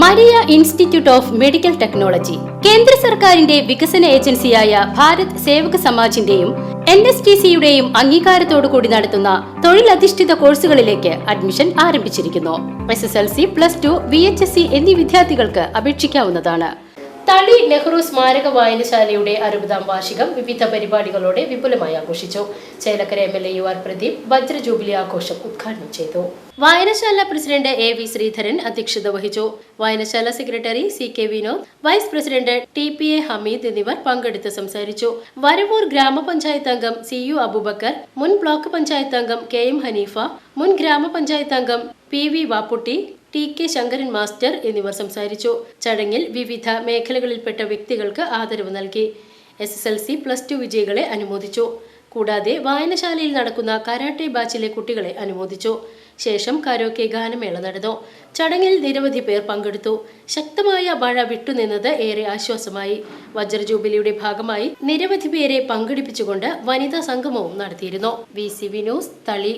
Maria institute of medical technology കേന്ദ്ര സർക്കാരിന്റെ വികസന ഏജൻസിയായ ഭാരത് സേവക് സമാജിന്റെയും NSTCയുടെയും അംഗീകാരത്തോടുകൂടി നടത്തുന്ന തൊഴിലധിഷ്ഠിത കോഴ്സുകളിലേക്ക് അഡ്മിഷൻ ആരംഭിച്ചിരിക്കുന്നു. SSLC, +2, VHSC എന്നീ വിദ്യാർത്ഥികൾക്ക് അപേക്ഷിക്കാവുന്നതാണ്. തളി നെഹ്റു സ്മാരക വായനശാലയുടെ 60ാം വാർഷികം വിവിധ പരിപാടികളോടെ വിപുലമായി ആഘോഷിച്ചു. ചേലക്കര MLA UR പ്രദീപ് വജ്ര ജൂബിലി ആഘോഷം ഉദ്ഘാടനം ചെയ്തു. വായനശാല പ്രസിഡന്റ് AV ശ്രീധരൻ അധ്യക്ഷത വഹിച്ചു. വായനശാല secretary CK Vinod, vice president TPA Hameed എന്നിവർ പങ്കെടുത്ത് സംസാരിച്ചു. വരവൂർ ഗ്രാമപഞ്ചായത്ത് അംഗം CU അബൂബക്കർ, മുൻ ബ്ലോക്ക് പഞ്ചായത്ത് അംഗം KM ഹനീഫ, മുൻ ഗ്രാമപഞ്ചായത്ത് അംഗം PV Vapputty, TK Sankaran master എന്നിവർ സംസാരിച്ചു. ചടങ്ങിൽ വിവിധ മേഖലകളിൽപ്പെട്ട വ്യക്തികൾക്ക് ആദരവ് നൽകി. SSLC, +2 വിജയികളെ അനുമോദിച്ചു. കൂടാതെ വായനശാലയിൽ നടക്കുന്ന കരാട്ടെ ബാച്ചിലെ കുട്ടികളെ അനുമോദിച്ചു. ശേഷം കരോക്കെ ഗാനമേള നടന്നു. ചടങ്ങിൽ നിരവധി പേർ പങ്കെടുത്തു. ശക്തമായ മഴ വിട്ടുനിന്നത് ഏറെ ആശ്വാസമായി. വജ്ര ജൂബിലിയുടെ ഭാഗമായി നിരവധി പേരെ പങ്കെടുപ്പിച്ചുകൊണ്ട് വനിതാ സംഗമവും നടത്തിയിരുന്നു. VCV ന്യൂസ്, തളി.